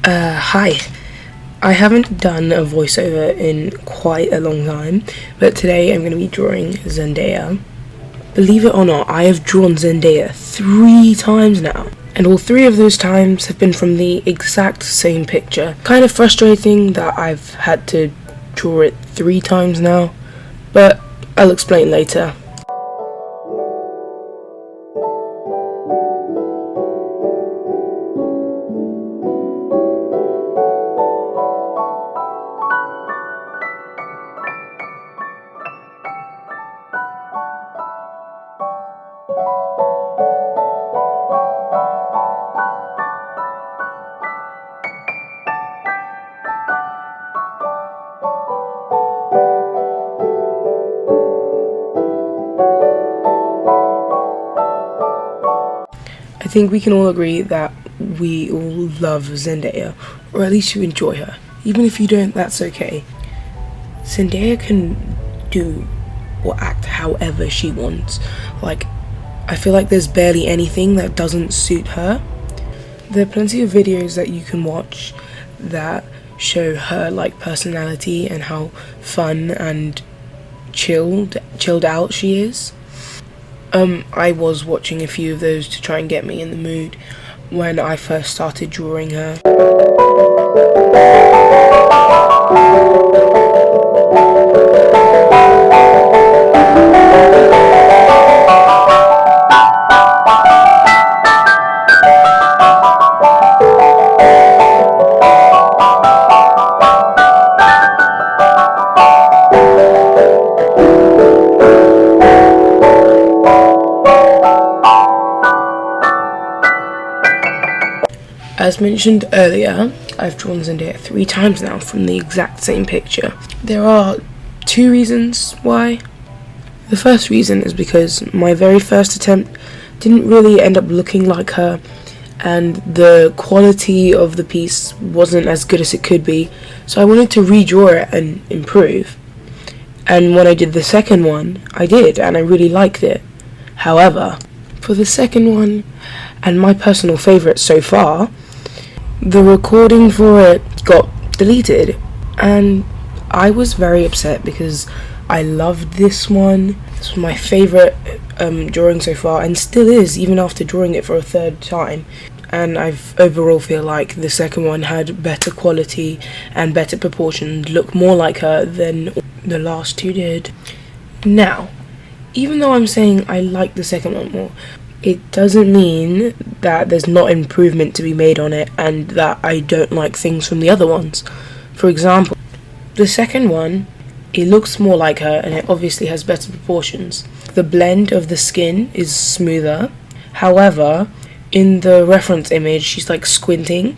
Hi. I haven't done a voiceover in quite a long time, but today I'm going to be drawing Zendaya. Believe it or not, I have drawn Zendaya 3 times now, and all 3 of those times have been from the exact same picture. Kind of frustrating that I've had to draw it 3 times now, but I'll explain later. I think we can all agree that we all love Zendaya, or at least you enjoy her. Even if you don't, that's okay. Zendaya can do or act however she wants. Like, I feel like there's barely anything that doesn't suit her. There are plenty of videos that you can watch that show her like personality and how fun and chilled out she is. I was watching a few of those to try and get me in the mood when I first started drawing her. As mentioned earlier, I've drawn Zendaya 3 times now from the exact same picture. There are 2 reasons why. The first reason is because my very first attempt didn't really end up looking like her, and the quality of the piece wasn't as good as it could be, so I wanted to redraw it and improve. And when I did the second one, I did, and I really liked it. However, for the second one, and my personal favourite so far, the recording for it got deleted, and I was very upset because I loved this one. This was my favourite drawing so far, and still is, even after drawing it for a 3rd time. And I overall feel like the second one had better quality and better proportions, looked more like her than the last 2 did. Now, even though I'm saying I like the second one more, it doesn't mean that there's not improvement to be made on it and that I don't like things from the other ones. For example, the second one, it looks more like her and it obviously has better proportions. The blend of the skin is smoother. However, in the reference image, she's like squinting.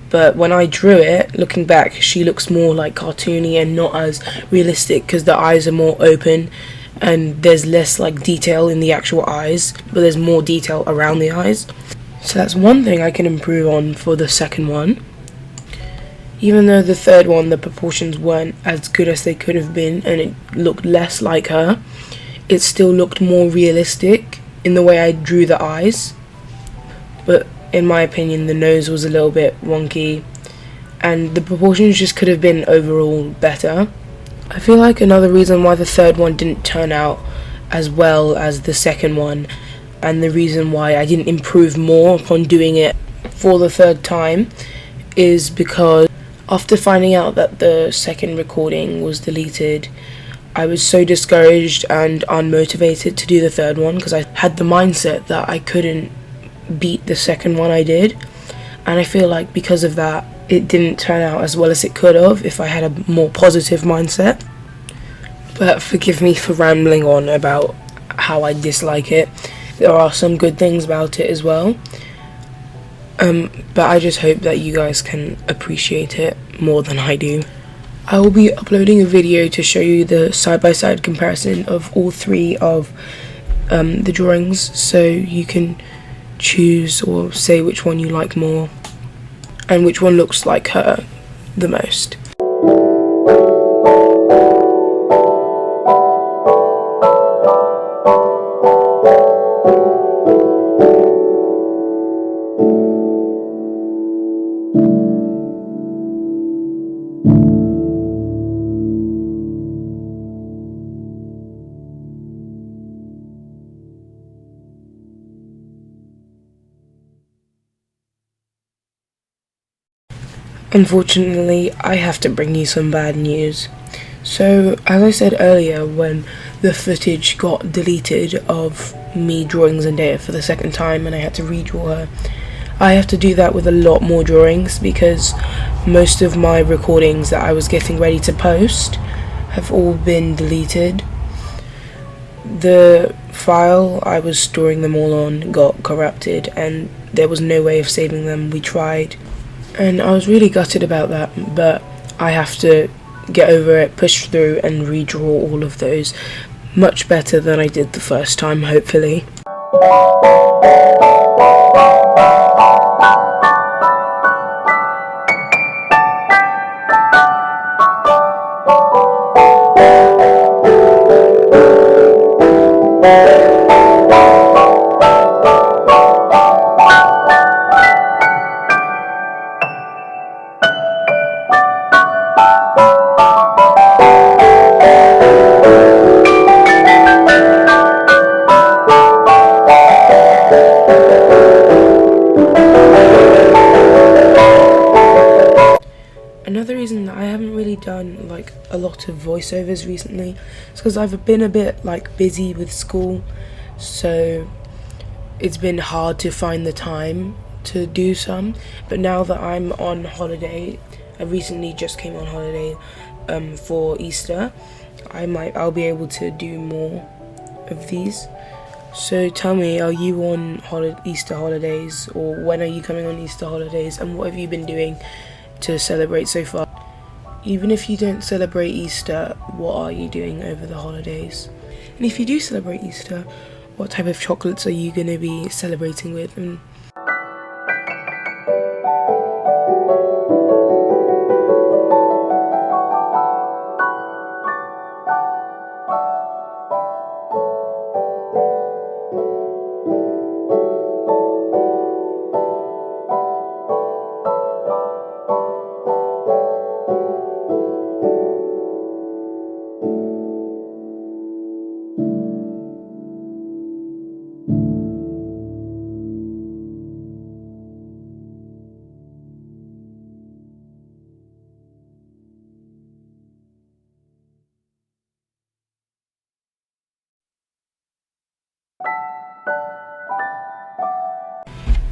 But when I drew it, looking back, she looks more like cartoony and not as realistic because the eyes are more open and there's less like detail in the actual eyes, but there's more detail around the eyes. So that's one thing I can improve on for the second one. Even though the third one, the proportions weren't as good as they could have been and it looked less like her, it still looked more realistic in the way I drew the eyes. But in my opinion, the nose was a little bit wonky and the proportions just could have been overall better. I feel like another reason why the third one didn't turn out as well as the second one, and the reason why I didn't improve more upon doing it for the 3rd time, is because after finding out that the second recording was deleted, I was so discouraged and unmotivated to do the 3rd one because I had the mindset that I couldn't beat the second one I did, and I feel like because of that it didn't turn out as well as it could have if I had a more positive mindset. But forgive me for rambling on about how I dislike it. There are some good things about it as well, but I just hope that you guys can appreciate it more than I do. I will be uploading a video to show you the side-by-side comparison of all 3 of the drawings, so you can choose or say which one you like more and which one looks like her the most. Unfortunately, I have to bring you some bad news. So, as I said earlier, when the footage got deleted of me drawing Zendaya for the second time and I had to redraw her, I have to do that with a lot more drawings because most of my recordings that I was getting ready to post have all been deleted. The file I was storing them all on got corrupted and there was no way of saving them. We tried, and I was really gutted about that, but I have to get over it, push through and redraw all of those much better than I did the first time, hopefully. Another reason that I haven't really done like a lot of voiceovers recently is because I've been a bit like busy with school, so it's been hard to find the time to do some. But now that I'm on holiday, I recently just came on holiday for Easter, I'll be able to do more of these. So tell me, are you on Easter holidays, or when are you coming on Easter holidays, and what have you been doing to celebrate so far? Even if you don't celebrate Easter, what are you doing over the holidays? And if you do celebrate Easter, what type of chocolates are you going to be celebrating with? And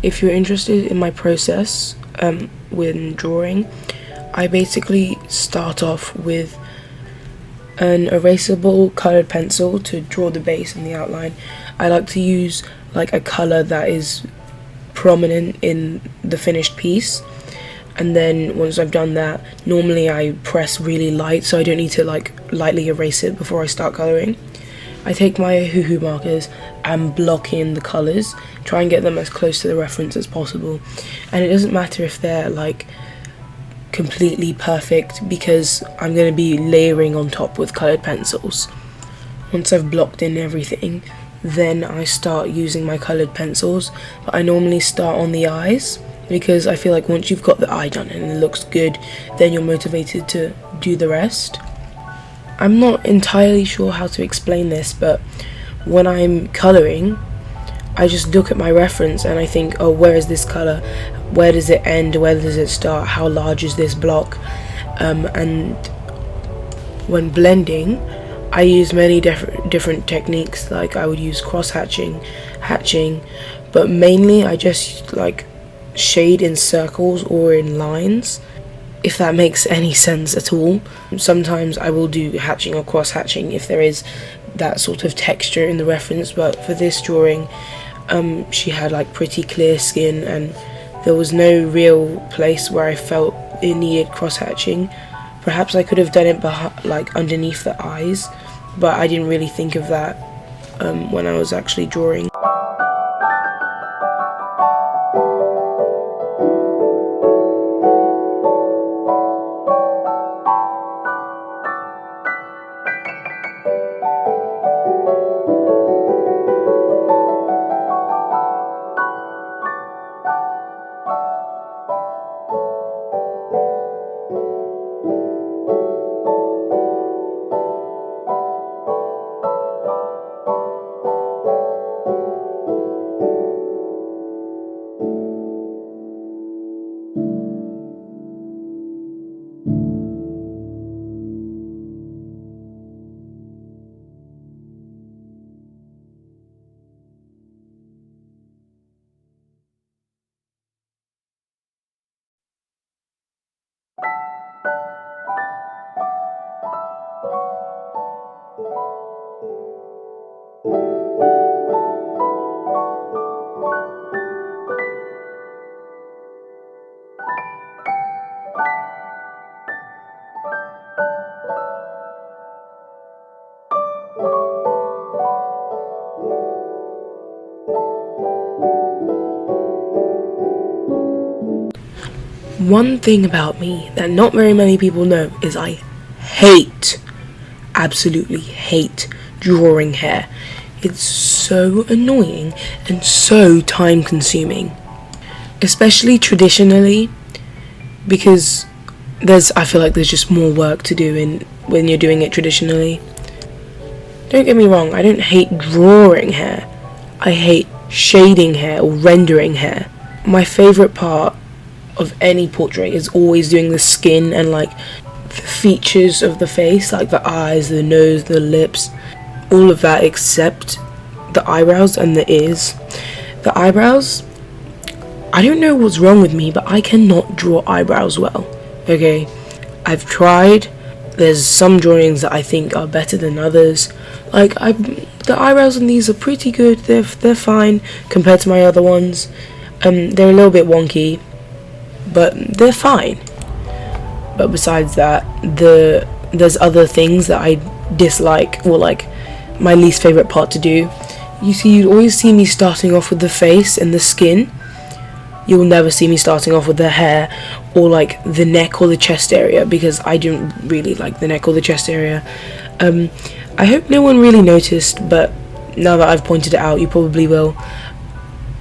if you're interested in my process when drawing, I basically start off with an erasable coloured pencil to draw the base and the outline. I like to use like a colour that is prominent in the finished piece, and then once I've done that, normally I press really light so I don't need to like lightly erase it before I start colouring. I take my hoo-hoo markers and block in the colours, try and get them as close to the reference as possible, and it doesn't matter if they're like completely perfect because I'm going to be layering on top with coloured pencils. Once I've blocked in everything, then I start using my coloured pencils, but I normally start on the eyes because I feel like once you've got the eye done and it looks good, then you're motivated to do the rest. I'm not entirely sure how to explain this, but when I'm colouring, I just look at my reference and I think, oh, where is this colour? Where does it end? Where does it start? How large is this block? And when blending, I use many different techniques. Like I would use cross-hatching, hatching, but mainly I just like shade in circles or in lines, if that makes any sense at all. Sometimes I will do hatching or cross-hatching if there is that sort of texture in the reference, but for this drawing, she had like pretty clear skin and there was no real place where I felt it needed cross-hatching. Perhaps I could have done it like underneath the eyes, but I didn't really think of that when I was actually drawing. One thing about me that not very many people know is I hate, absolutely hate drawing hair. It's so annoying and so time consuming, especially traditionally, because I feel like there's just more work to do when you're doing it traditionally. Don't get me wrong, I don't hate drawing hair. I hate shading hair or rendering hair. My favourite part of any portrait is always doing the skin and like the features of the face, like the eyes, the nose, the lips, all of that except the eyebrows and the ears. The eyebrows, I don't know what's wrong with me, but I cannot draw eyebrows well. Okay, I've tried. There's some drawings that I think are better than others. Like the eyebrows on these are pretty good. They're fine compared to my other ones. They're a little bit wonky, but they're fine. But besides that, there's other things that I dislike, or like my least favorite part to do. You'd always see me starting off with the face and the skin. You'll never see me starting off with the hair or like the neck or the chest area, because I don't really like the neck or the chest area. I hope no one really noticed, but now that I've pointed it out, you probably will.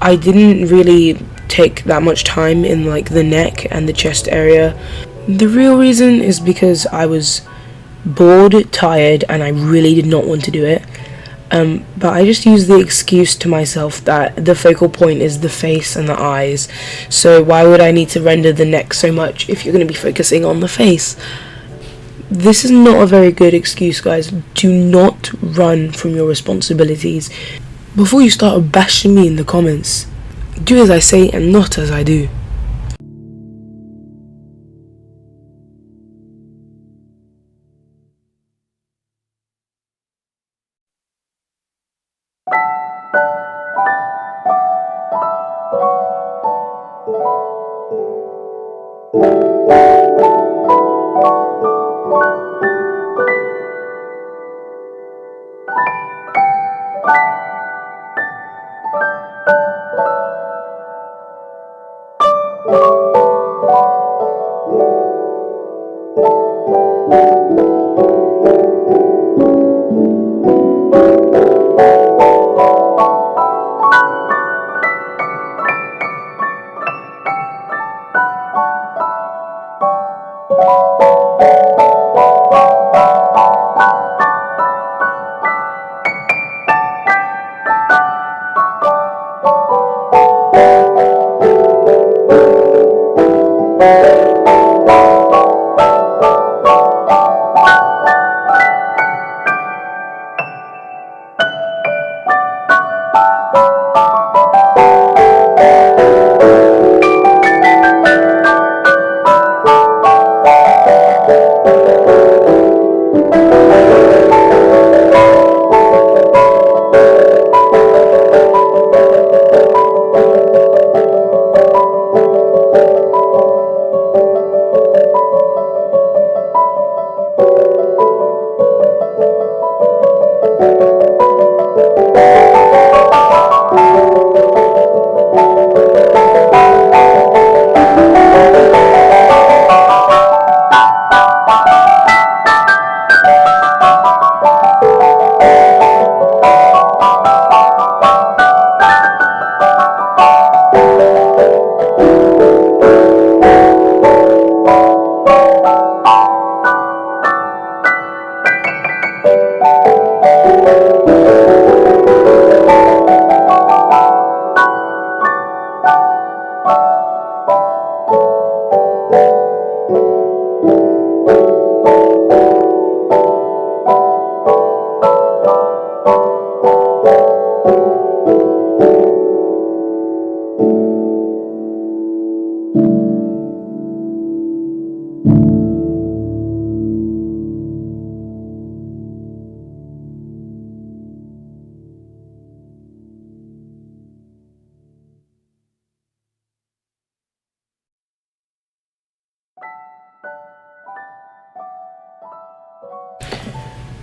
I didn't really take that much time in like the neck and the chest area. The real reason is because I was bored, tired, and I really did not want to do it. But I just used the excuse to myself that the focal point is the face and the eyes, so why would I need to render the neck so much if you're going to be focusing on the face? This is not a very good excuse, guys. Do not run from your responsibilities. Before you start bashing me in the comments, do as I say and not as I do.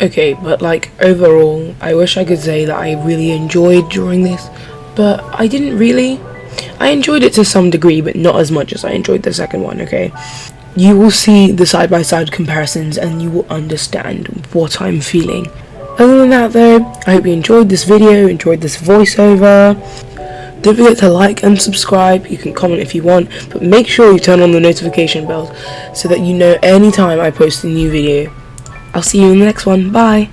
Okay, but like overall, I wish I could say that I really enjoyed drawing this, but I didn't really. I enjoyed it to some degree, but not as much as I enjoyed the second one, okay? You will see the side-by-side comparisons and you will understand what I'm feeling. Other than that though, I hope you enjoyed this video, enjoyed this voiceover. Don't forget to like and subscribe. You can comment if you want, but make sure you turn on the notification bells so that you know anytime I post a new video. I'll see you in the next one. Bye!